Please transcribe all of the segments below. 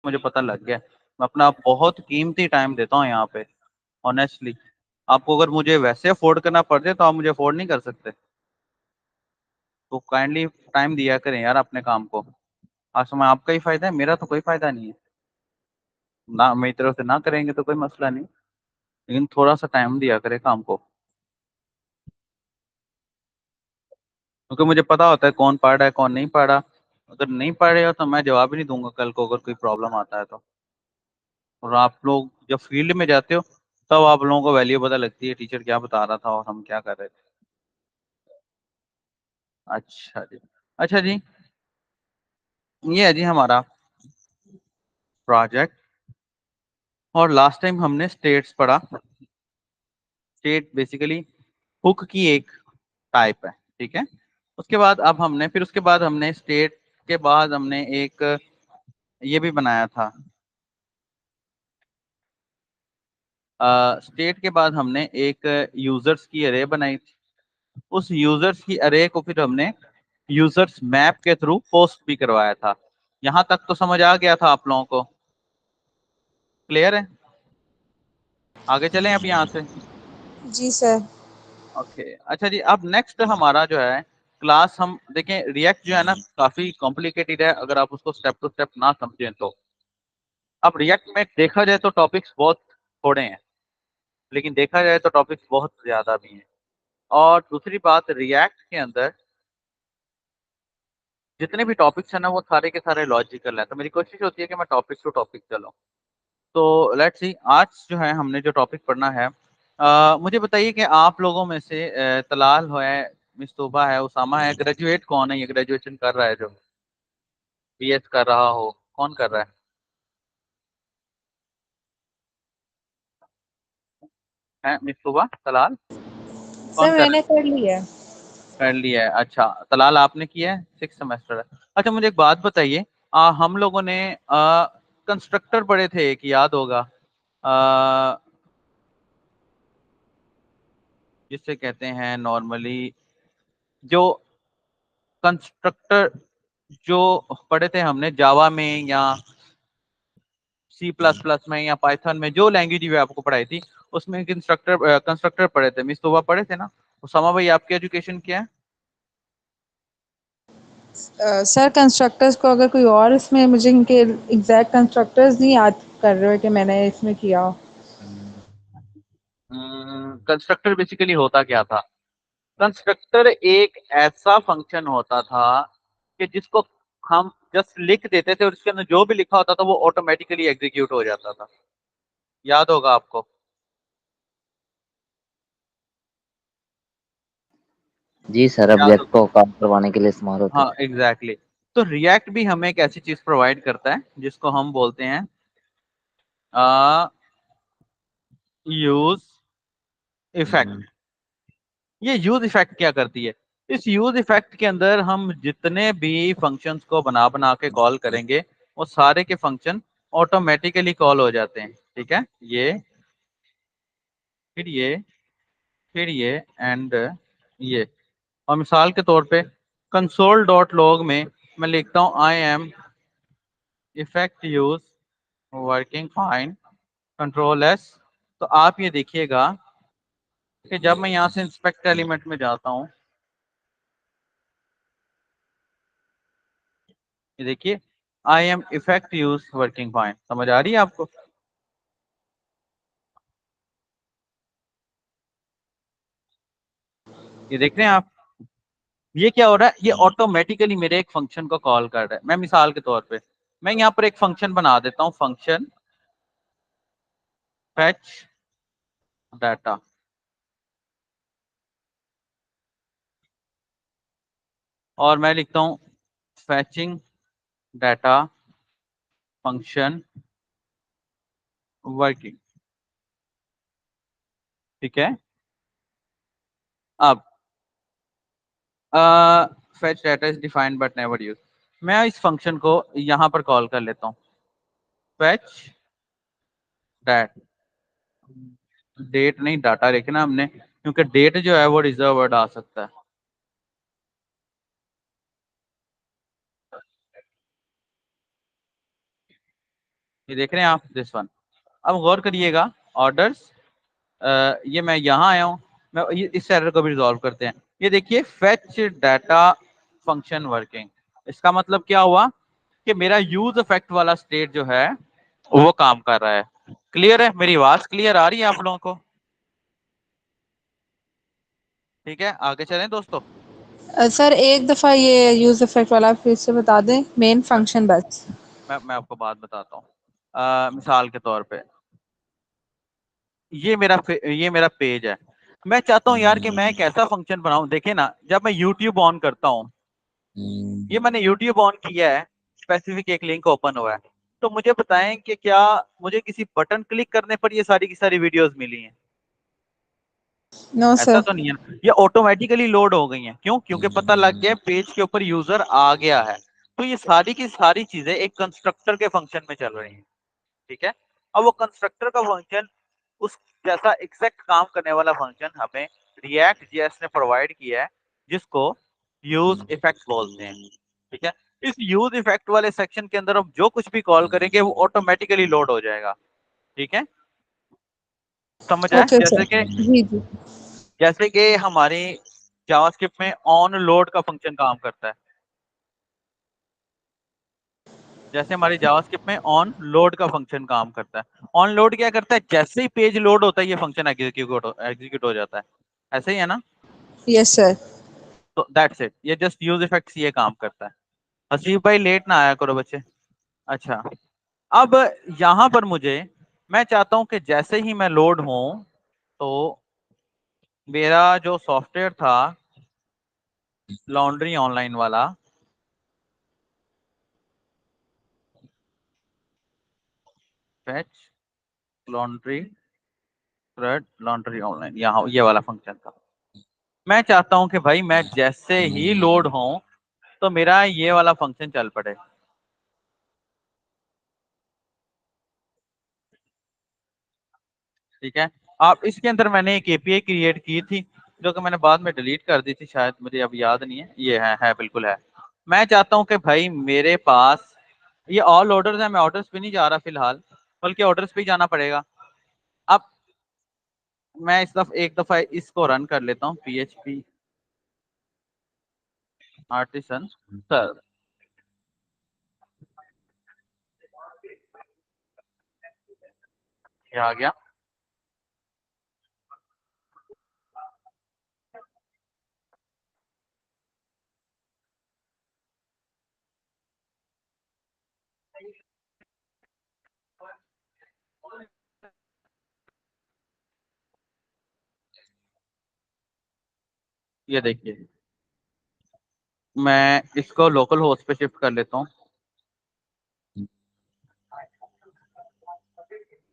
मुझे पता लग गया। मैं अपना बहुत कीमती टाइम देता हूँ यहाँ पे, ऑनेस्टली। आपको अगर मुझे वैसे अफोर्ड करना पड़ते तो आप मुझे अफोर्ड नहीं कर सकते। तो काइंडली टाइम दिया करें यार अपने काम को। आज समय आपका ही फायदा है, मेरा तो कोई फायदा नहीं है। ना मेरी तरफ से ना करेंगे तो कोई मसला नहीं, लेकिन थोड़ा सा टाइम दिया करें काम को, क्योंकि मुझे पता होता है कौन पढ़ रहा है कौन नहीं पढ़ रहा। अगर नहीं पढ़ रहे हो तो मैं जवाब ही नहीं दूंगा कल को, अगर कोई प्रॉब्लम आता है तो। और आप लोग जब फील्ड में जाते हो तब आप लोगों को वैल्यू पता लगती है, टीचर क्या बता रहा था और हम क्या कर रहे थे। अच्छा जी। अच्छा जी, ये है जी हमारा प्रोजेक्ट। और लास्ट टाइम हमने स्टेट्स पढ़ा। स्टेट बेसिकली हुक की एक टाइप है, ठीक है। उसके बाद अब हमने फिर उसके बाद हमने स्टेट के बाद हमने एक ये भी बनाया था। स्टेट के बाद हमने एक यूजर्स की अरे बनाई थी। उस यूजर्स की अरे को फिर हमने यूजर्स मैप के थ्रू पोस्ट भी करवाया था। यहां तक तो समझ आ गया था आप लोगों को? क्लियर है? आगे चलें अब यहाँ से। जी सर। ओके। अच्छा जी, अब नेक्स्ट हमारा जो है क्लास, हम देखें रिएक्ट जो है ना काफी कॉम्प्लिकेटेड है अगर आप उसको स्टेप टू स्टेप ना समझें तो। अब रिएक्ट में देखा जाए तो टॉपिक्स बहुत थोड़े हैं, लेकिन देखा जाए तो टॉपिक्स बहुत ज्यादा भी हैं। और दूसरी बात, रिएक्ट के अंदर जितने भी टॉपिक्स हैं ना वो सारे के सारे लॉजिकल हैं, तो मेरी कोशिश होती है कि मैं टॉपिक टू टॉपिक चलूं। तो लेट्स सी, आज जो है हमने जो टॉपिक पढ़ना है, मुझे बताइए कि आप लोगों में से तलाल है, मिस्तूबा है, उसामा है, ग्रेजुएट कौन है? ये ग्रेजुएशन कर रहा है जो बीएस कर रहा हो, कौन कर रहा है मिस्तूबा, तलाल, कौन सर कर रहा मैंने कर लिया है। है? कर लिया है। अच्छा, तलाल आपने किया है, 6 सेमेस्टर है। अच्छा मुझे एक बात बताइए, हम लोगों ने कंस्ट्रक्टर पढ़े थे, एक याद होगा, आ, जिससे कहते हैं नॉर्मली जो कंस्ट्रक्टर जो पढ़े थे हमने जावा में या सी प्लस प्लस में या पाइथन में, जो लैंग्वेज भी आपको पढ़ाई थी उसमें कंस्ट्रक्टर कंस्ट्रक्टर पढ़े थे, मिस्तोबा पढ़े थे ना? उसामा भाई आपकी एजुकेशन क्या है? सर कंस्ट्रक्टर्स को अगर कोई और इसमें मुझे इनके एग्जैक्ट कंस्ट्रक्टर्स नहीं याद कर रहे हो कि मैंने इसमें किया हो। कंस्ट्रक्टर बेसिकली होता क्या था? कंस्ट्रक्टर एक ऐसा फंक्शन होता था कि जिसको हम जस्ट लिख देते थे और उसके अंदर जो भी लिखा होता था वो ऑटोमेटिकली एग्जीक्यूट हो जाता था। याद होगा आपको? जी सर, याद ऑब्जेक्ट होगा। को काम करवाने के लिए इस्तेमाल होते हाँ थे। Exactly exactly। तो रिएक्ट भी हमें एक ऐसी चीज प्रोवाइड करता है जिसको हम बोलते हैं यूज इफेक्ट। ये यूज इफेक्ट क्या करती है? इस यूज इफेक्ट के अंदर हम जितने भी फंक्शंस को बना बना के कॉल करेंगे वो सारे के फंक्शन ऑटोमेटिकली कॉल हो जाते हैं, ठीक है। ये फिर ये फिर ये एंड ये। और मिसाल के तौर पे कंसोल डॉट लॉग में मैं लिखता हूँ I am effect use working fine control S. तो आप ये देखिएगा कि जब मैं यहाँ से इंस्पेक्ट एलिमेंट में जाता हूँ, ये देखिए I am effect use working fine. समझ आ रही है आपको? ये देख रहे हैं आप? ये क्या हो रहा है, ये ऑटोमेटिकली मेरे एक फंक्शन को कॉल कर रहा है। मैं मिसाल के तौर पे मैं यहाँ पर एक फंक्शन बना देता हूँ, फंक्शन फेच डाटा। और मैं लिखता हूँ फैचिंग डाटा फंक्शन वर्किंग, ठीक है। अब fetch data is defined but never use. मैं इस फंक्शन को यहाँ पर कॉल कर लेता हूँ, फेच डाट, डेट नहीं डाटा लिखना हमने, क्योंकि डेट जो है वो रिजर्व वर्ड आ सकता है। ये देख रहे हैं आप, दिस वन। अब गौर करिएगा, ऑर्डर्स, ये मैं यहाँ आया हूँ, मैं इस एरर को भी रिजॉल्व करते हैं। ये देखिए, फेच डाटा फंक्शन वर्किंग, इसका मतलब क्या हुआ कि मेरा यूज इफेक्ट वाला स्टेट जो है वो काम कर रहा है। क्लियर है? मेरी आवाज क्लियर आ रही है आप लोगों को? ठीक है, आगे चलें दोस्तों। सर एक दफ़ा ये यूज़ इफेक्ट वाला फिर से बता दें, मेन फंक्शन बस। मैं आपको बात बताता हूँ। मिसाल के तौर पे ये मेरा पेज है। मैं चाहता हूँ यार कि मैं एक ऐसा फंक्शन बनाऊं। देखिए ना, जब मैं YouTube ऑन करता हूँ, ये मैंने YouTube ऑन किया है, स्पेसिफिक एक लिंक ओपन हुआ है, तो मुझे बताएं कि क्या मुझे किसी बटन क्लिक करने पर ये सारी की सारी वीडियोस मिली हैं? नो ऐसा सर। तो नहीं है ना, ये ऑटोमेटिकली लोड हो गई हैं। क्यों? क्योंकि पता लग गया पेज के ऊपर यूजर आ गया है। तो ये सारी की सारी चीजें एक कंस्ट्रक्टर के फंक्शन में चल रही हैं। ठीक है। अब वो कंस्ट्रक्टर का फंक्शन, उस जैसा एग्जैक्ट काम करने वाला फंक्शन हमें रिएक्ट जेएस ने प्रोवाइड किया है, जिसको यूज इफेक्ट बोलते हैं। ठीक है। इस यूज इफेक्ट वाले सेक्शन के अंदर हम जो कुछ भी कॉल करेंगे वो ऑटोमेटिकली लोड हो जाएगा। ठीक है, समझ आया? Okay sir. जी जी। जैसे कि हमारी जावास्क्रिप्ट में ऑन लोड का फंक्शन काम करता है। जैसे हमारी जावास्क्रिप्ट में ऑन लोड का फंक्शन काम करता है। ऑन लोड क्या करता है? जैसे ही पेज लोड होता है ये फंक्शन एग्जीक्यूट हो जाता है। ऐसे ही है ना? Yes sir. तो दैट्स इट, ये जस्ट यूज इफेक्ट्स ये काम करता है। हसीब भाई लेट ना आया करो बच्चे। अच्छा, अब यहां पर मैं चाहता हूं कि जैसे ही मैं लोड हूं, तो मेरा जो सॉफ्टवेयर था लॉन्ड्री ऑनलाइन वाला, fetch laundry thread laundry online, यहाँ ये वाला फंक्शन था। मैं चाहता हूं कि भाई मैं जैसे ही लोड हूं तो मेरा ये वाला फंक्शन चल पड़े। ठीक है। आप इसके अंदर मैंने एक एपीआई क्रिएट की थी, जो कि मैंने बाद में डिलीट कर दी थी, शायद मुझे अब याद नहीं है। ये है बिल्कुल है। मैं चाहता हूं कि भाई मेरे पास ये ऑल ऑर्डर्स है। मैं ऑर्डर्स पे नहीं जा रहा फिलहाल, बल्कि ऑर्डर्स पे ही जाना पड़ेगा। अब मैं एक दफा इसको रन कर लेता हूँ, PHP आर्टिसन सर। ये आ गया। ये देखिए, मैं इसको लोकल होस्ट पे शिफ्ट कर लेता हूँ,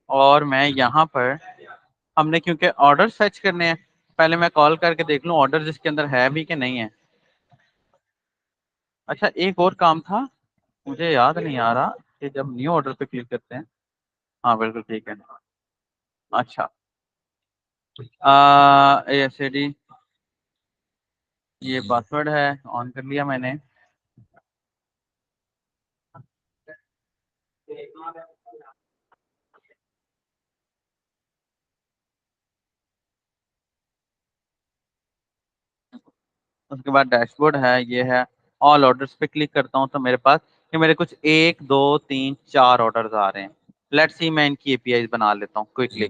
और मैं यहाँ पर, हमने क्योंकि ऑर्डर सर्च करने हैं, पहले मैं कॉल करके देख लूँ ऑर्डर जिसके अंदर है भी कि नहीं है। अच्छा, एक और काम था, मुझे याद नहीं आ रहा कि जब न्यू ऑर्डर पे क्लिक करते हैं। हाँ बिल्कुल ठीक है। अच्छा, ASAD, ये पासवर्ड है, ऑन कर लिया मैंने। उसके बाद डैशबोर्ड है, ये है। ऑल ऑर्डर्स पे क्लिक करता हूँ तो मेरे पास ये मेरे कुछ 1 2 3 4 ऑर्डर्स आ रहे हैं। लेट्स सी, मैं इनकी एपीआई बना लेता हूँ क्विकली।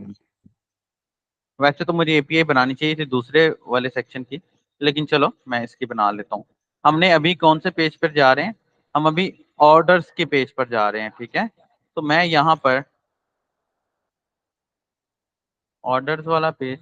वैसे तो मुझे एपीआई बनानी चाहिए थी दूसरे वाले सेक्शन की, लेकिन चलो मैं इसकी बना लेता हूँ। हमने अभी कौन से पेज पर जा रहे हैं? हम अभी ऑर्डर्स के पेज पर जा रहे हैं। ठीक है, तो मैं यहाँ पर ऑर्डर्स वाला page,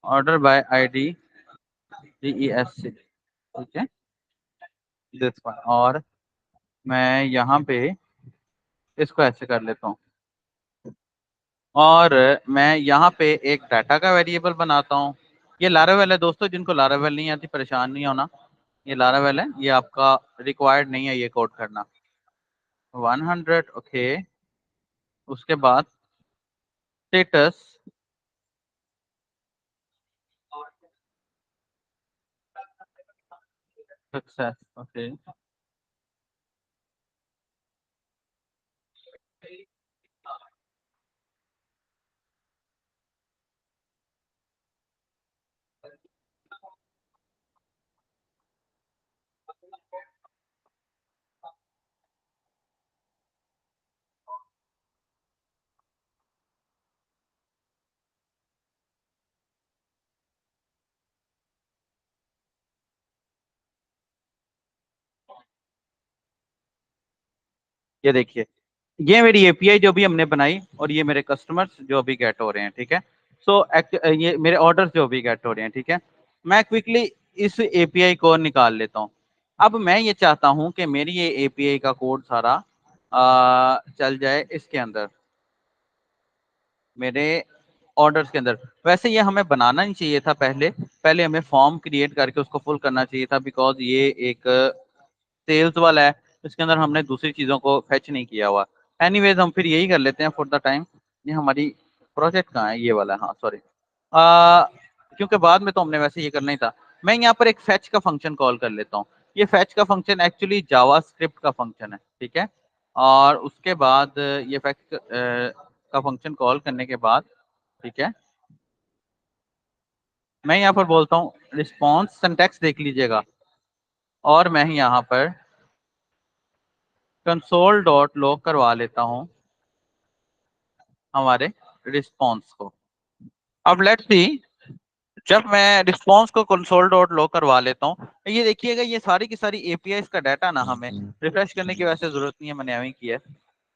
order by ID DESC। ठीक है, दिस वन। और मैं यहाँ पे इसको ऐसे कर लेता हूँ, और मैं यहाँ पे एक डाटा का वेरिएबल बनाता हूँ। ये लारावेल है दोस्तों, जिनको लारावेल नहीं आती परेशान नहीं होना। ये लारावेल है, ये आपका रिक्वायर्ड नहीं है ये कोड करना। 100 ओके। उसके बाद स्टेटस सक्सेस ओके। ये देखिए, ये मेरी एपीआई जो भी हमने बनाई और ये मेरे कस्टमर्स जो अभी गेट हो रहे हैं, ठीक है। सो ये मेरे ऑर्डर्स जो अभी गेट हो रहे हैं, ठीक है। मैं क्विकली इस एपीआई को निकाल लेता हूँ। अब मैं ये चाहता हूँ कि मेरी ये एपीआई का कोड सारा चल जाए इसके अंदर, मेरे ऑर्डर्स के अंदर। वैसे ये हमें बनाना नहीं चाहिए था, पहले पहले हमें फॉर्म क्रिएट करके उसको फुल करना चाहिए था, बिकॉज ये एक सेल्स वाला है, इसके अंदर हमने दूसरी चीजों को फेच नहीं किया हुआ। एनीवेज हम फिर यही कर लेते हैं फॉर द टाइम। ये हमारी प्रोजेक्ट कहाँ है, ये वाला, हाँ सॉरी। क्योंकि बाद में तो हमने वैसे ये करना ही था। मैं यहाँ पर एक फेच का फंक्शन कॉल कर लेता हूँ। ये फेच का फंक्शन एक्चुअली जावा स्क्रिप्ट का फंक्शन है, ठीक है। और उसके बाद ये फेच का फंक्शन कॉल करने के बाद, ठीक है, मैं यहाँ पर बोलता हूँ रिस्पॉन्स सिंटैक्स देख लीजिएगा, और मैं यहाँ पर कंसोल डॉट लॉग करवा लेता हूँ हमारे रिस्पॉन्स को। अब लेट्स सी, जब मैं रिस्पॉन्स को कंसोल डॉट लॉग करवा लेता हूँ, ये देखिएगा ये सारी की सारी एपीआई का डाटा ना हमें रिफ्रेश करने की वैसे जरूरत नहीं है, मैंने अभी की है।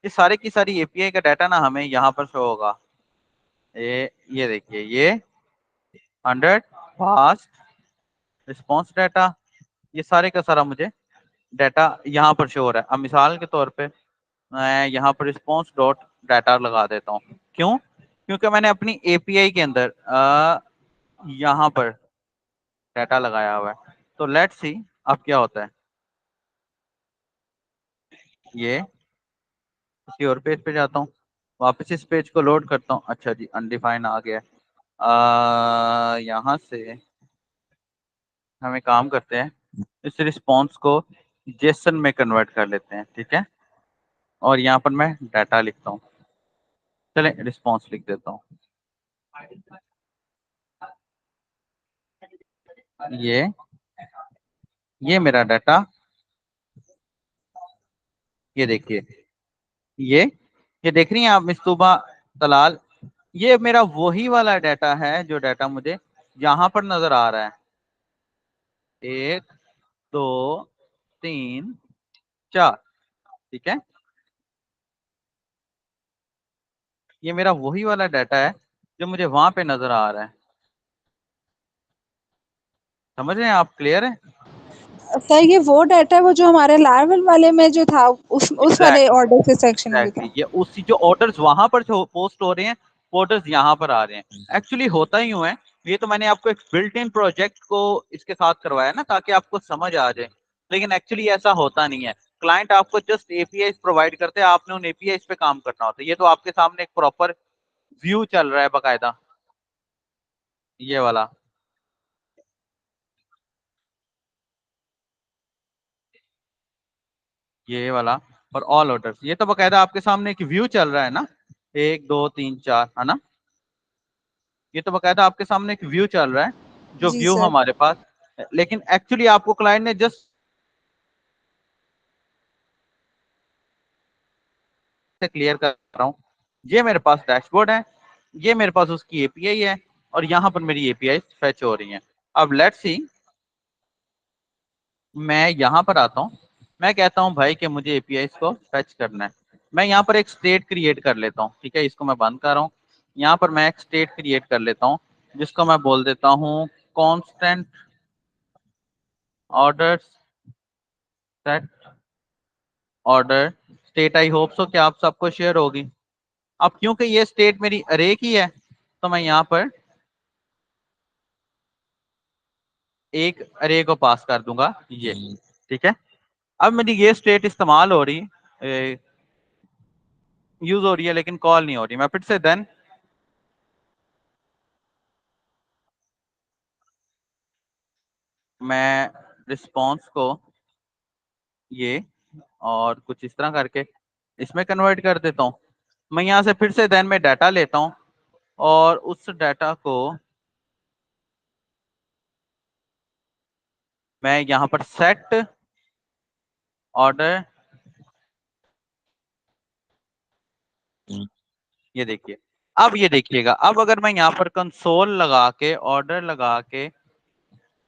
ये सारे की सारी एपीआई का डाटा ना हमें यहाँ पर शो होगा। ये देखिए, ये 100 फास्ट रिस्पॉन्स डाटा, ये सारे का सारा मुझे डाटा यहाँ पर शो हो रहा है। अब मिसाल के तौर पे मैं यहाँ पर रिस्पॉन्स डॉट डाटा लगा देता हूँ। क्यों? क्योंकि मैंने अपनी एपीआई के अंदर यहाँ पर डाटा लगाया हुआ है। तो लेट्स सी अब क्या होता है। ये किसी और पेज पे जाता हूँ, वापस इस पेज को लोड करता हूँ। अच्छा जी, अनडिफाइन आ गया। यहाँ से हमें काम करते हैं, इस रिस्पॉन्स को जेसन में कन्वर्ट कर लेते हैं, ठीक है। और यहाँ पर मैं डाटा लिखता हूँ, चले रिस्पॉन्स लिख देता हूँ। ये मेरा डाटा, ये देखिए, ये ये देख रही हैं आप मिस्तूबा तलाल, ये मेरा वही वाला डाटा है जो डाटा मुझे यहाँ पर नजर आ रहा है। 1 2 3 4, ठीक है। ये मेरा वही वाला डाटा है जो मुझे वहां पे नजर आ रहा है। समझ रहे हैं आप? क्लियर है? सर ये वो डाटा है वो जो हमारे लार्वल वाले में जो था उस वाले एग्जैक्टली, ऑर्डर के सेक्शन में भी था। एग्जैक्टली, ये उसी जो ऑर्डर्स वहां पर जो पोस्ट हो रहे हैं, ऑर्डर्स यहाँ पर आ रहे हैं। एक्चुअली होता ही यूं है, ये तो मैंने आपको एक बिल्ट इन प्रोजेक्ट को इसके साथ करवाया ना, ताकि आपको समझ आ जाए। लेकिन एक्चुअली ऐसा होता नहीं है। क्लाइंट आपको जस्ट एपीआई प्रोवाइड करते हैं, आपने उन एपीआई पे काम करना होता है। ये तो आपके सामने एक प्रॉपर व्यू चल रहा है बकायदा, ये वाला। ये वाला और ऑल ऑर्डर्स, ये तो बकायदा आपके सामने एक व्यू चल रहा है ना, 1 2 3 4, है ना। ये तो बकायदा आपके सामने एक व्यू चल रहा है, जो जी व्यू सर। हमारे पास। लेकिन एक्चुअली आपको क्लाइंट ने जस्ट क्लियर कर रहा हूँ, ये मेरे पास डैशबोर्ड है, ये मेरे पास उसकी एपीआई है, और यहाँ पर मेरी एपीआई फेच हो रही है। अब लेट्स सी, मैं यहाँ पर आता हूँ, मैं कहता हूँ भाई कि मुझे एपीआई को फेच करना है। मैं यहाँ पर एक स्टेट क्रिएट कर लेता हूँ, ठीक है। इसको मैं बंद कर रहा हूँ। यहाँ पर मैं एक स्टेट क्रिएट कर लेता हूँ, जिसको मैं बोल देता हूँ constant order set order state. I hope so कि आप सबको शेयर होगी। अब क्योंकि ये स्टेट मेरी अरे की है, तो मैं यहाँ पर एक अरे को पास कर दूंगा ये, ठीक है। अब मेरी ये स्टेट इस्तेमाल हो रही, यूज हो रही है, लेकिन कॉल नहीं हो रही। मैं फिर से देन मैं रिस्पॉन्स को ये और कुछ इस तरह करके इसमें कन्वर्ट कर देता हूँ। मैं यहाँ से फिर से देन में डाटा लेता हूँ और उस डाटा को मैं यहाँ पर सेट ऑर्डर, ये देखिए। अब ये देखिएगा, अब अगर मैं यहाँ पर कंसोल लगा के ऑर्डर लगा के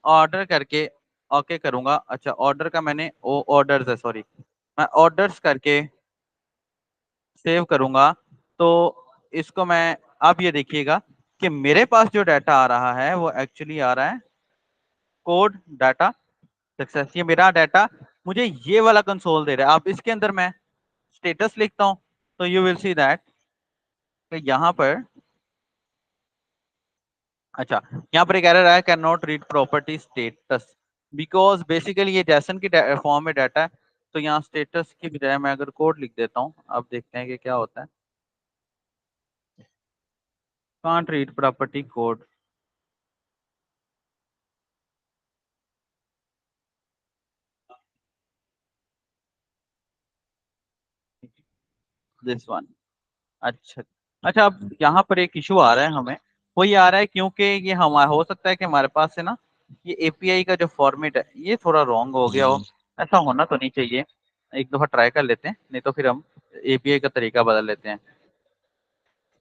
ऑर्डर करके ओके करूंगा, अच्छा ऑर्डर का मैंने ऑर्डर्स है, सॉरी, मैं ऑर्डर्स करके सेव करूंगा, तो इसको मैं, अब ये देखिएगा कि मेरे पास जो डाटा आ रहा है वो एक्चुअली आ रहा है कोड डाटा सक्सेस। ये मेरा डाटा मुझे ये वाला कंसोल दे रहा है। अब इसके अंदर मैं स्टेटस लिखता हूं तो यू विल सी दैट यहाँ पर, अच्छा यहाँ पर एक एरर आया, can not read property status, because basically ये जैसन की फॉर्म में डाटा है। तो यहाँ स्टेटस की बजाय मैं अगर कोड लिख देता हूँ, अब देखते हैं कि क्या होता है। Can't read property code, this one. अच्छा, अच्छा अब यहाँ पर एक इशू आ रहा है हमें, वो ये आ रहा है क्योंकि ये हमारा हो सकता है कि हमारे पास है ना, ये एपीआई का जो फॉर्मेट है ये थोड़ा रॉन्ग हो गया हो। ऐसा होना तो नहीं चाहिए, एक दफा ट्राई कर लेते हैं, नहीं तो फिर हम एपीआई का तरीका बदल लेते हैं।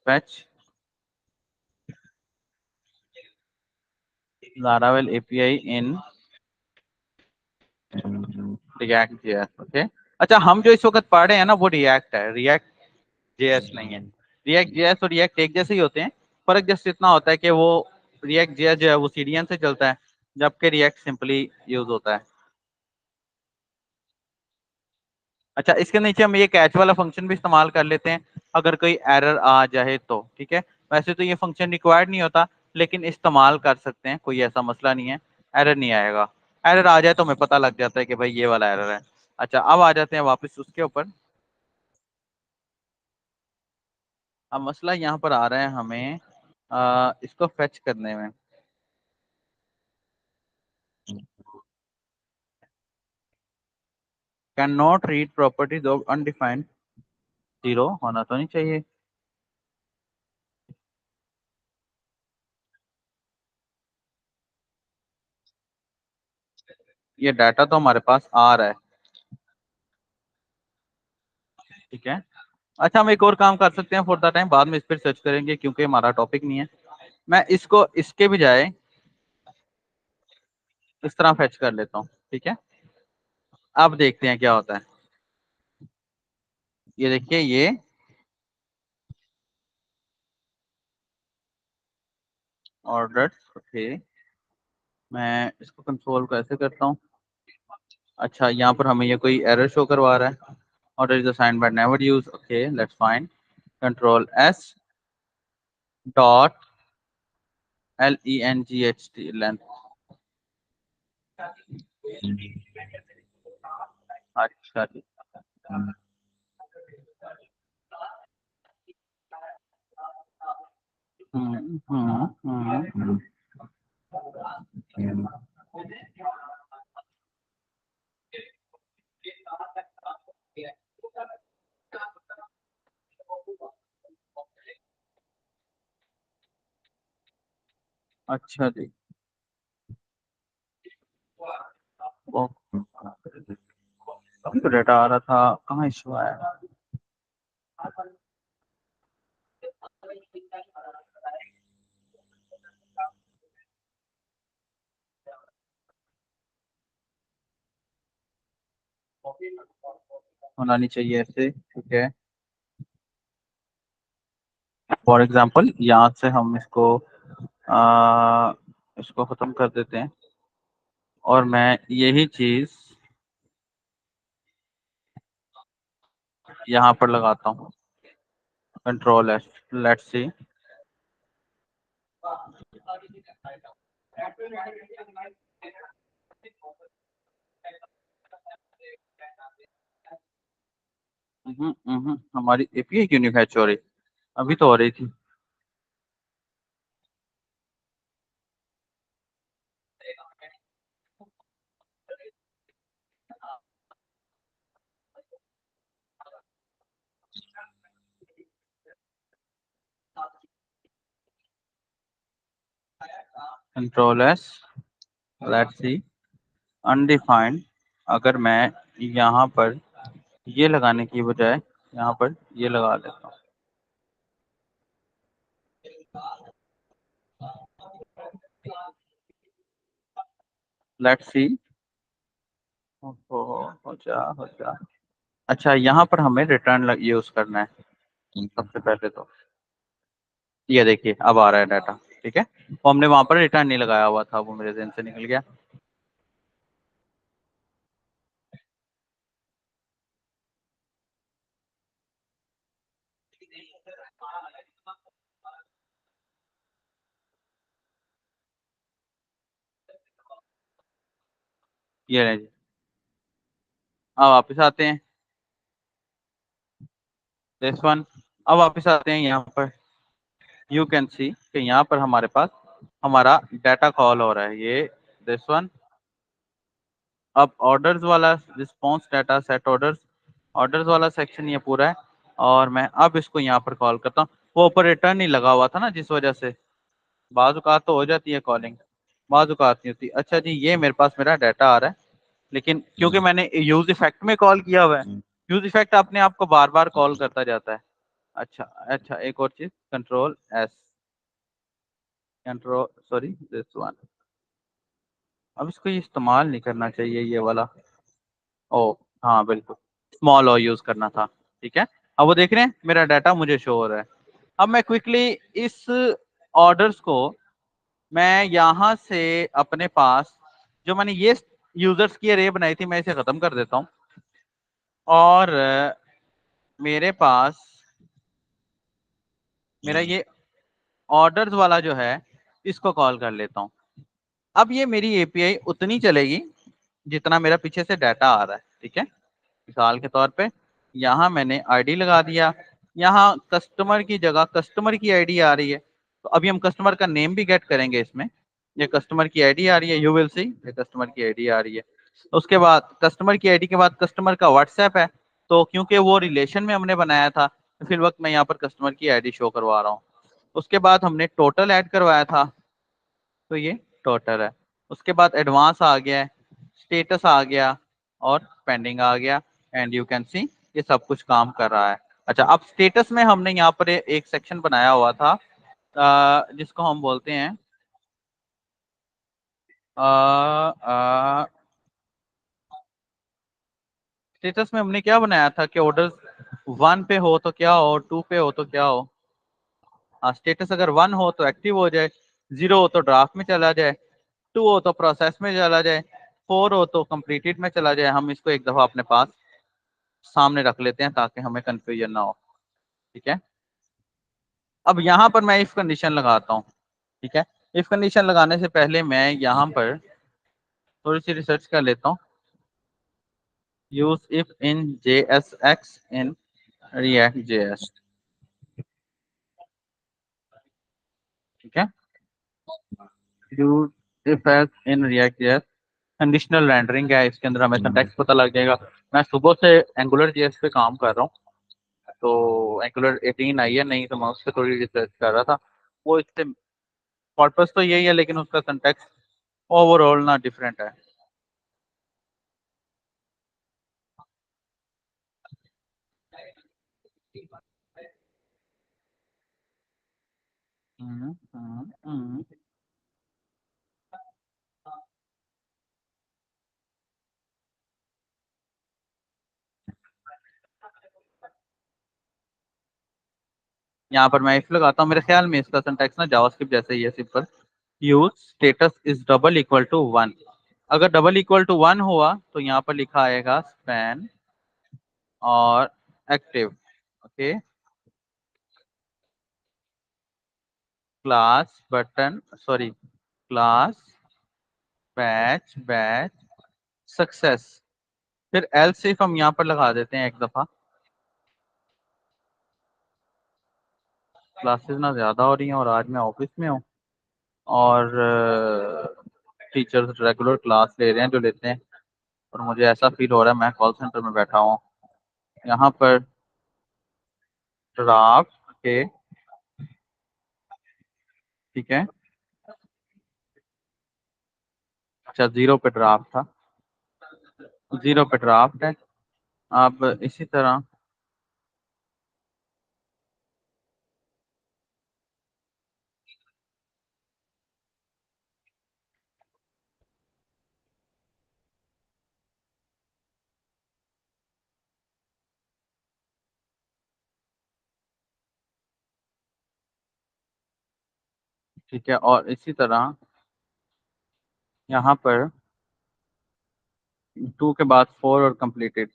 Fetch Laravel API in React JS, okay. अच्छा हम जो इस वक्त पढ़ रहे हैं ना वो रिएक्ट है, रिएक्ट जेएस नहीं है। रिएक्ट जेएस और रिएक्ट एक जैसे ही होते हैं, फर्क जस्ट इतना होता है कि वो रिएक्ट जेएस जो है वो सीडीएन से चलता है, जबकि रिएक्ट सिंपली यूज होता है। अच्छा इसके नीचे हम ये कैच वाला फंक्शन भी इस्तेमाल कर लेते हैं अगर कोई एरर आ जाए तो, ठीक है। वैसे तो ये फंक्शन रिक्वायर्ड नहीं होता, लेकिन इस्तेमाल कर सकते हैं, कोई ऐसा मसला नहीं है, एरर नहीं आएगा। एरर आ जाए तो हमें पता लग जाता है कि भाई ये वाला एरर है। अच्छा अब आ जाते हैं वापस उसके ऊपर। अब मसला यहाँ पर आ रहा है हमें इसको फेच करने में। Can not read properties of undefined, zero होना तो नहीं चाहिए। ये डाटा तो हमारे पास आ रहा है, ठीक है। अच्छा हम एक और काम कर सकते हैं फॉर द टाइम, बाद में इस पर सर्च करेंगे क्योंकि हमारा टॉपिक नहीं है। मैं इसको इसके बजाय इस तरह फेच कर लेता हूँ, ठीक है। अब देखते हैं क्या होता है। ये देखिए ये ऑर्डर, ओके। मैं इसको कंट्रोल कैसे करता हूँ। अच्छा यहाँ पर हमें ये कोई एरर शो करवा रहा है, order is assigned but never use, okay let's find control S dot length, length. अच्छा जी। हम्म। अच्छा जी, वो अभी तो डाटा आ रहा था, कहाँ इशू आया। होना नहीं चाहिए ऐसे, ठीक है। फॉर एग्जाम्पल यहाँ से हम इसको खत्म कर देते हैं और मैं यही चीज यहाँ पर लगाता हूँ, कंट्रोल एस, लेट्स सी। हमारी एपीआई क्यों नहीं फैच हो रही? अभी तो हो रही थी। Control S, let's see, undefined. अगर मैं यहाँ पर ये लगाने की बजाय यहाँ पर ये लगा देता हूँ, लेट्स सी। हो जा। अच्छा, यहाँ पर हमें रिटर्न यूज करना है सबसे पहले तो। ये देखिए अब आ रहा है डाटा, ठीक है। वो हमने वहां पर रिटर्न नहीं लगाया हुआ था, वो मेरे ज़हन से निकल गया। ये रहे जी। अब वापस आते हैं दिस वन। अब वापस आते हैं यहाँ पर। यू कैन सी कि यहाँ पर हमारे पास हमारा डाटा कॉल हो रहा है, ये दिस वन। अब ऑर्डर्स वाला response data set orders, orders वाला सेक्शन ये पूरा है। और मैं अब इसको यहाँ पर कॉल करता हूँ। वो ऊपर रिटर्न नहीं लगा हुआ था ना, जिस वजह से बाजू का तो हो जाती है कॉलिंग, बाजू का नहीं होती। अच्छा जी, ये मेरे पास मेरा डाटा आ रहा है, लेकिन क्योंकि मैंने यूज इफेक्ट में कॉल किया हुआ है, यूज इफेक्ट अपने आप को बार बार कॉल करता जाता है। अच्छा अच्छा, एक और चीज, control S, control sorry this one. अब इसको ये इस्तेमाल नहीं करना चाहिए ये वाला। ओ हाँ बिल्कुल, स्मॉल ओ यूज करना था, ठीक है। अब वो देख रहे हैं मेरा डाटा मुझे शो हो रहा है। अब मैं क्विकली इस ऑर्डर्स को मैं यहाँ से अपने पास, जो मैंने ये यूजर्स की अरे बनाई थी, मैं इसे खत्म कर देता हूँ। और मेरे पास मेरा ये ऑर्डर्स वाला जो है, इसको कॉल कर लेता हूँ। अब ये मेरी एपीआई उतनी चलेगी जितना मेरा पीछे से डाटा आ रहा है, ठीक है। मिसाल के तौर पे यहाँ मैंने आईडी लगा दिया, यहाँ कस्टमर की जगह कस्टमर की आईडी आ रही है, तो अभी हम कस्टमर का नेम भी गेट करेंगे इसमें। ये कस्टमर की आईडी आ रही है, यू विल सी, ये कस्टमर की आईडी आ रही है। उसके बाद कस्टमर की आईडी के बाद कस्टमर का व्हाट्सएप है, तो क्योंकि वो रिलेशन में हमने बनाया था, तो फिर वक्त मैं यहाँ पर कस्टमर की आईडी शो करवा रहा हूँ। उसके बाद हमने टोटल ऐड करवाया था, तो ये टोटल है। उसके बाद एडवांस आ गया है, स्टेटस आ गया, और पेंडिंग आ गया। एंड यू कैन सी ये सब कुछ काम कर रहा है। अच्छा, अब स्टेटस में हमने यहाँ पर एक सेक्शन बनाया हुआ था, जिसको हम बोलते हैं स्टेटस में हमने क्या बनाया था कि ऑर्डर 1 पे हो तो क्या हो, 2 पे हो तो क्या हो। स्टेटस अगर 1 हो तो एक्टिव हो जाए, 0 हो तो ड्राफ्ट में चला जाए, 2 हो तो प्रोसेस में चला जाए, 4 हो तो कंप्लीटेड में चला जाए। हम इसको एक दफा अपने पास सामने रख लेते हैं ताकि हमें कंफ्यूजन ना हो, ठीक है। अब यहाँ पर मैं इफ कंडीशन लगाता हूँ, ठीक है। इफ कंडीशन लगाने से पहले मैं यहाँ पर थोड़ी सी रिसर्च कर लेता हूँ। Use if in JSX in React JS, ठीक है। Use if S in React JS, conditional rendering है, इसके अंदर हमें सिंटैक्स पता लग जाएगा। मैं सुबह से एंगुलर JS पे काम कर रहा हूँ, तो एंगुलर 18 आई है, नहीं तो मैं उस पर थोड़ी रिसर्च कर रहा था। वो इससे पर्पस तो यही है, लेकिन उसका सिंटैक्स ओवरऑल ना डिफरेंट है। हम्म, हम्म, हम्म। यहाँ पर मैं इफ लगाता हूँ, मेरे ख्याल में इसका सिंटैक्स ना जावास्क्रिप्ट जैसे ही है, simple. Use status is double equal to 1। अगर डबल इक्वल टू 1 हुआ तो यहाँ पर लिखा आएगा स्पैन और active, okay. Class button, sorry, class batch batch success. फिर एल सिर्फ हम यहाँ पर लगा देते हैं एक दफा। क्लासेस ना ज्यादा हो रही हैं और आज मैं ऑफिस में हूँ और टीचर्स रेगुलर क्लास ले रहे हैं जो लेते हैं, और मुझे ऐसा फील हो रहा है मैं कॉल सेंटर में बैठा हूँ। यहाँ पर ड्राफ्ट के, ठीक है, अच्छा जीरो पे ड्राफ्ट था, जीरो पे ड्राफ्ट है। अब इसी तरह ठीक है, और इसी तरह यहाँ पर टू के बाद फोर और कंप्लीटेड,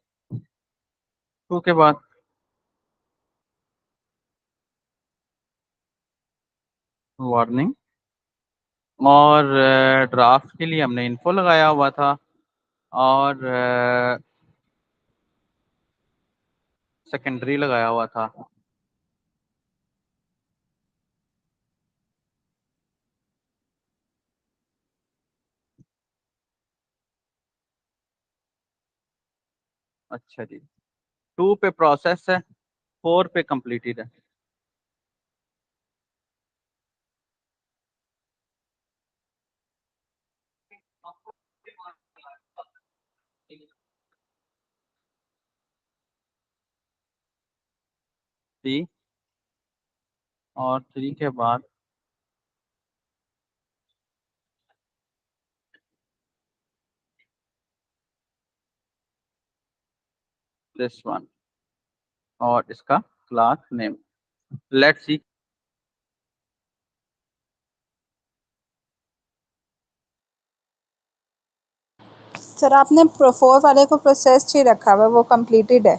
टू के बाद वार्निंग, और ड्राफ्ट के लिए हमने इन्फो लगाया हुआ था, और सेकेंडरी लगाया हुआ था। अच्छा जी, टू पे प्रोसेस है, फोर पे कंप्लीटेड है। थ्री, और थ्री के बाद दिस वन, और इसका class name, let's see. Sir आपने फोर वाले को प्रोसेस ही रखा हुआ है, वो कंप्लीटेड है।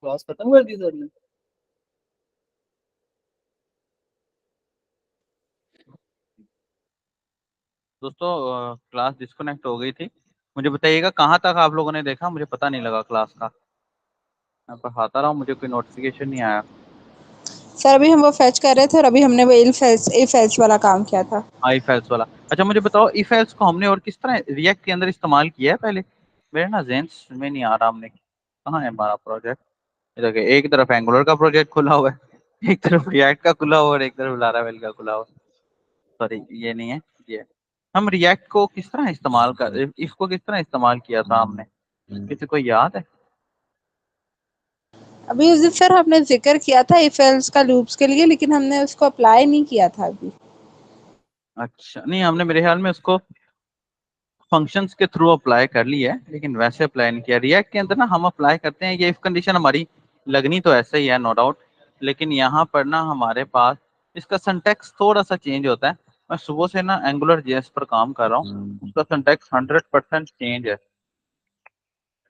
क्लास खत्म कर दी सर ने? दोस्तों क्लास डिस्कनेक्ट हो गई थी। मुझे बताइएगा कहाँ तक आप लोगों ने देखा, मुझे पता नहीं लगा क्लास का। मैं पढ़ाता रहा हूँ, मुझे कोई नोटिफिकेशन नहीं आया। सर अभी हम वो फेच कर रहे थे और अभी हमने वो इफ एल्स वाला काम किया था। हाँ, इफ एल्स वाला। अच्छा मुझे बताओ, इफ एल्स को हमने और किस तरह रिएक्ट के अंदर इस्तेमाल किया है पहले? मेरे ना ज़हन में नहीं आ रहा हमने कहाँ है हमारा प्रोजेक्ट। ये देखिए, एक तरफ एंगुलर का प्रोजेक्ट खुला हुआ है, एक तरफ रिएक्ट का खुला हुआ है, और एक तरफ लारावेल का खुला हुआ है। सॉरी, ये नहीं है, ये है। हम रिएक्ट को किस तरह इस्तेमाल कर, इफ को किस तरह इस्तेमाल किया था हमने? किसी को याद है? अभी उस दिन सर हमने जिक्र किया था इफ एल्स का लूप्स के लिए, लेकिन हमने उसको अप्लाई नहीं किया था अभी। अच्छा, नहीं हमने मेरे ख्याल में उसको फंक्शंस के थ्रू अप्लाई कर लिया है, लेकिन वैसे अप्लाई नहीं किया। रिएक्ट के अंदर ना हम अप्लाई करते हैं, ये इफ कंडीशन हमारी लगनी तो ऐसे ही है नो डाउट, लेकिन यहाँ पर ना हमारे पास इसका सिंटैक्स थोड़ा सा चेंज होता है। मैं सुबह से ना एंगुलर जेएस पर काम कर रहा हूँ, उसका सिंटैक्स 100% चेंज है,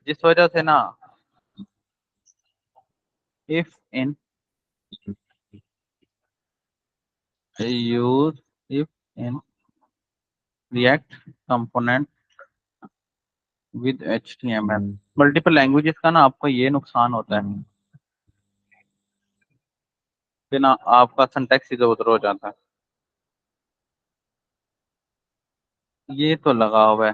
जिस वजह से ना if in use if in React component with HTML, multiple languages का ना आपको ये नुकसान होता है कि ना आपका सिंटैक्स इधर उधर हो जाता है। ये तो लगा हुआ है।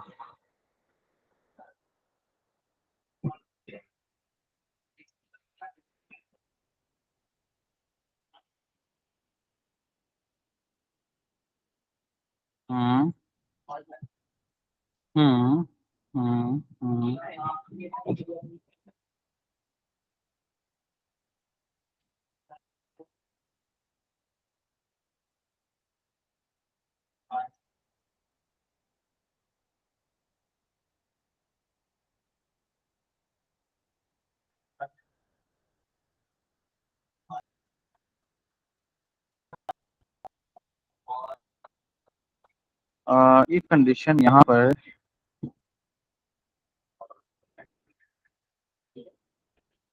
हम्म हम्म हम्म। ये कंडीशन यहाँ पर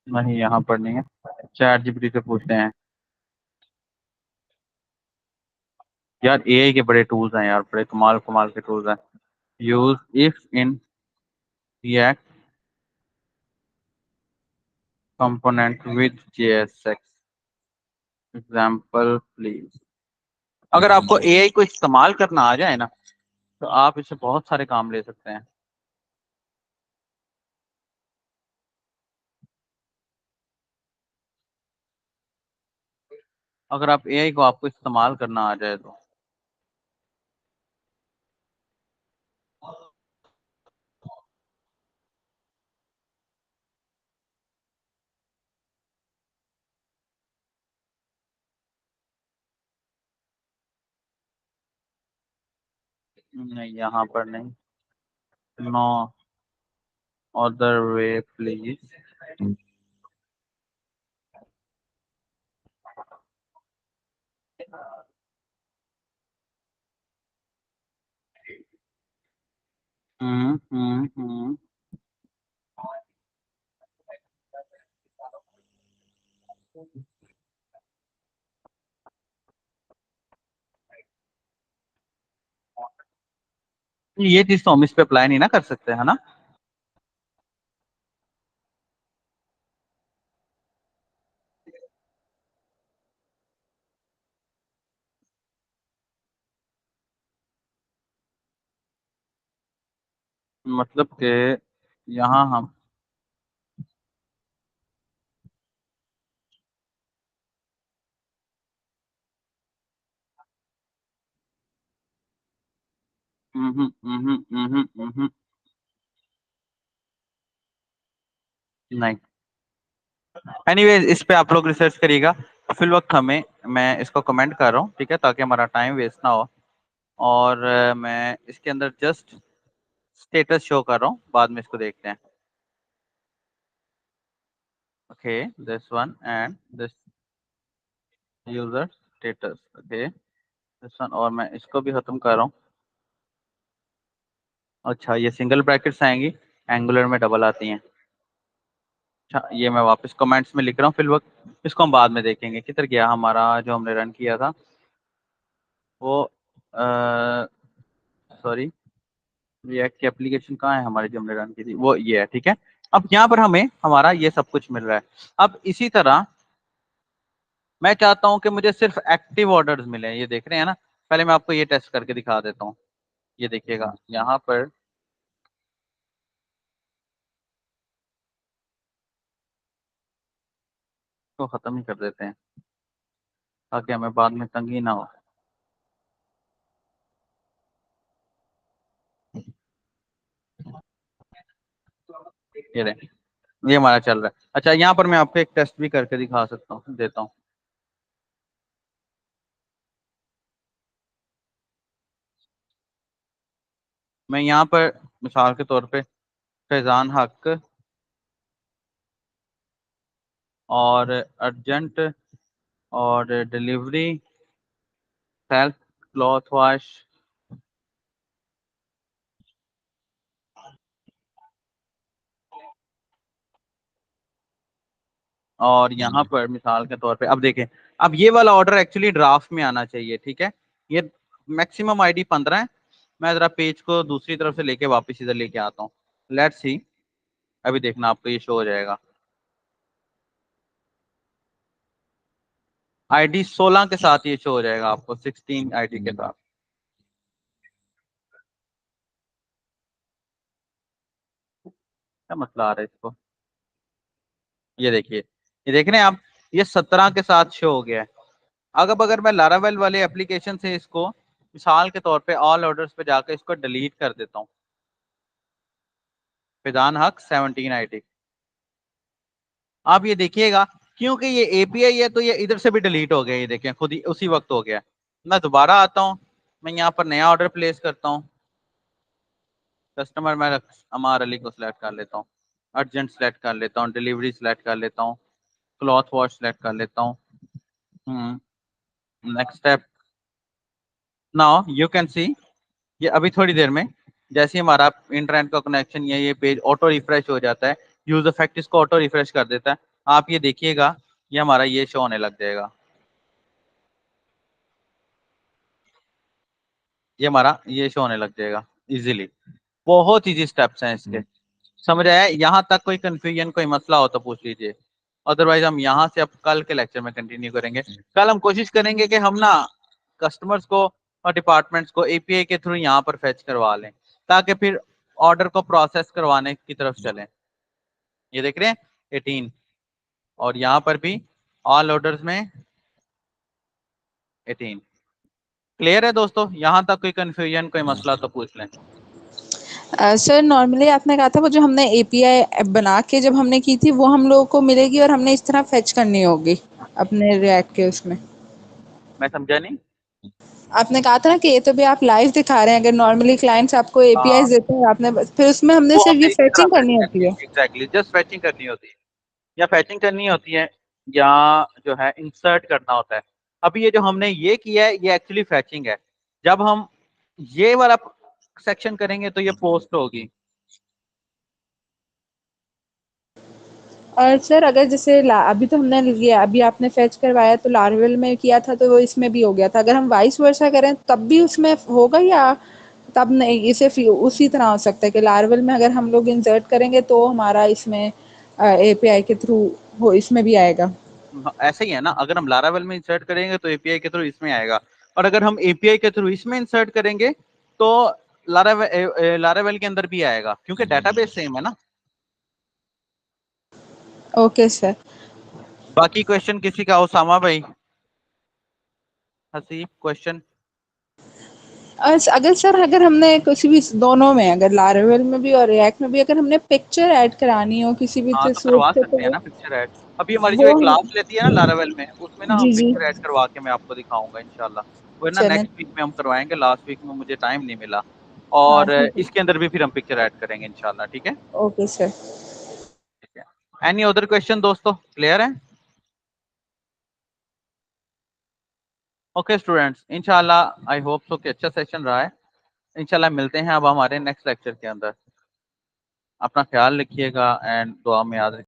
नहीं, यहाँ पर नहीं है, चैट जीपीटी से पूछते हैं। यार एआई के बड़े टूल्स हैं यार, बड़े कमाल कमाल के टूल्स हैं। Use if in React component with JSX example please. अगर आपको एआई को इस्तेमाल करना आ जाए ना, तो आप इससे बहुत सारे काम ले सकते हैं। अगर आप एआई को आपको इस्तेमाल करना आ जाए तो। नहीं, यहाँ पर नहीं। No other way please. Hmm. ये चीज तो हम इस पे अप्लाई नहीं ना कर सकते है ना। मतलब कि यहाँ हम नहीं। एनीवेज इस पे आप लोग रिसर्च करिएगा, फिल वक्त हमें, मैं इसको कमेंट कर रहा हूँ ठीक है, ताकि हमारा टाइम वेस्ट ना हो। और मैं इसके अंदर जस्ट स्टेटस शो कर रहा हूँ, बाद में इसको देखते हैं। Okay, this one and this user status, okay this one, और मैं इसको भी खत्म कर रहा हूँ। अच्छा, ये सिंगल ब्रैकेट्स आएंगी, एंगुलर में डबल आती हैं। अच्छा, ये मैं वापस कमेंट्स में लिख रहा हूँ फिल वक्त, इसको हम बाद में देखेंगे। किधर गया हमारा जो हमने रन किया था वो, सॉरी, रिएक्ट की एप्लीकेशन कहाँ है हमारी जो हमने रन की थी, वो ये है ठीक है। अब यहाँ पर हमें हमारा ये सब कुछ मिल रहा है। अब इसी तरह मैं चाहता हूँ कि मुझे सिर्फ एक्टिव ऑर्डर्स मिले, ये देख रहे हैं ना। पहले मैं आपको ये टेस्ट करके दिखा देता हूँ, ये देखिएगा यहाँ पर। तो खत्म ही कर देते हैं ताकि हमें बाद में तंगी ना हो। ये रहे, ये हमारा चल रहा है। अच्छा, यहाँ पर मैं आपको एक टेस्ट भी करके दिखा सकता हूँ, देता हूँ। मैं यहाँ पर मिसाल के तौर पे फैजान हक और अर्जेंट और डिलीवरी सेल्फ क्लॉथ वॉश, और यहाँ पर मिसाल के तौर पे अब देखें, अब ये वाला ऑर्डर एक्चुअली ड्राफ्ट में आना चाहिए, ठीक है। ये मैक्सिमम आईडी 15 है। मैं जरा पेज को दूसरी तरफ से लेके वापस इधर लेके आता हूँ। लेट्स सी, अभी देखना आपको ये शो हो जाएगा। आईडी 16 के साथ ये शो हो जाएगा आपको, 16 आईडी के साथ। क्या मसला आ रहा है इसको, ये देखिए, ये देख रहे हैं आप, ये 17 के साथ शो हो गया है। अगर मैं लारावेल वाले एप्लीकेशन से इसको मिसाल के तौर पे ऑल ऑर्डर्स पे जाकर इसको डिलीट कर देता हूँ, फिजान हक 17 आईडी, आप ये देखिएगा, क्योंकि ये एपीआई है तो ये इधर से भी डिलीट हो गया। ये देखें, खुद ही उसी वक्त हो गया। मैं दोबारा आता हूँ, मैं यहाँ पर नया ऑर्डर प्लेस करता हूँ। कस्टमर मैं अमार अली को सिलेक्ट कर लेता हूँ, अर्जेंट सेलेक्ट कर लेता हूँ, डिलीवरी सेलेक्ट कर लेता हूँ, क्लॉथ वॉश सेलेक्ट कर लेता हूँ। Next step, now you can see, ये अभी थोड़ी देर में जैसे ही हमारा इंटरनेट का कनेक्शन या ये पेज ऑटो रिफ्रेश हो जाता है, यूज इफेक्ट इसको ऑटो रिफ्रेश कर देता है। आप ये देखिएगा, ये हमारा ये शो होने लग जाएगा। ये हमारा ये शो होने लग जाएगा इजीली। बहुत इजी स्टेप्स हैं इसके, समझ आया? यहाँ तक कोई कंफ्यूजन, कोई मसला हो तो पूछ लीजिए, अदरवाइज हम यहाँ से अब कल के लेक्चर में कंटिन्यू करेंगे। कल हम कोशिश करेंगे कि हम ना कस्टमर्स को और डिपार्टमेंट्स को एपीआई के थ्रू यहाँ पर फेच करवा लें, ताकि फिर ऑर्डर को प्रोसेस करवाने की तरफ चलें। ये देख रहे हैं 18, और यहाँ पर भी ऑल ऑर्डर्स में 18। क्लियर है दोस्तों? यहाँ तक कोई कंफ्यूजन, कोई मसला तो पूछ लें। सर नॉर्मली आपने कहा था वो जो हमने एपीआई बना के जब हमने की थी वो हम लोगों को मिलेगी और हमने इस तरह फेच करनी होगी अपने रिएक्ट के उसमें। मैं समझा नहीं। आपने कहा था ना कि ये तो भी आप लाइव दिखा रहे हैं, अगर नॉर्मली क्लाइंट्स आपको एपीआई हाँ, देते हैं आपने फिर उसमें हमने वो सिर्फ ये हमने इस तरह फेचिंग फेच करनी करनी होती है, है। एग्जैक्टली, जस्ट फेचिंग करनी होती है, या फेचिंग करनी होती है, या जो है इंसर्ट करना होता है। अभी ये जो हमने ये किया है ये एक्चुअली फेचिंग है। जब हम ये वाला सेक्शन करेंगे तो ये पोस्ट होगी। और सर अगर जैसे अभी तो हमने ये अभी आपने फेच करवाया तो लारवेल में किया था तो वो इसमें भी हो गया था, अगर हम वाइस वर्सा करें तब भी उसमें होगा या तब नहीं? इसे उसी तरह हो सकता है कि लारवेल में अगर हम लोग इंसर्ट करेंगे तो हमारा इसमें एपीआई के थ्रू हो इसमें भी आएगा? ऐसा ही है ना, अगर हम लारावेल में इंसर्ट करेंगे तो एपीआई के थ्रू इसमें आएगा, और अगर हम एपीआई के थ्रू इसमें इंसर्ट करेंगे तो लारावेल के अंदर भी आएगा, क्योंकि डेटाबेस सेम है ना। Okay sir. बाकी क्वेश्चन किसी का? उसामा भाई, हसीब, क्वेश्चन? अगर सर अगर हमने किसी भी दोनों में अगर लारवेल में भी और रिएक्ट में भी अगर हमने पिक्चर ऐड करानी हो किसी भी हाँ, तो सोर्स करवा से सकते हैं तो ना पिक्चर ऐड। अभी हमारी जो वो एक क्लास लेती है ना लारावेल में, उसमें ना हम जी जी पिक्चर ऐड करवा के मैं आपको दिखाऊंगा इंशाल्लाह। वो ना चलें। नेक्स्ट वीक में हम करवाएंगे, लास्ट वीक में मुझे टाइम नहीं मिला। हाँ और ठीक है। इसके अंदर भी फिर हम पिक्चर ऐड करेंगे इंशाल्लाह, ठीक है? Okay sir. ठीक है, एनी अदर क्वेश्चन दोस्तों? क्लियर है? ओके स्टूडेंट्स, इंशाल्लाह आई होप सो कि अच्छा सेशन रहा है। इंशाल्लाह मिलते हैं अब हमारे नेक्स्ट लेक्चर के अंदर। अपना ख्याल रखिएगा एंड दुआ में याद रखिएगा।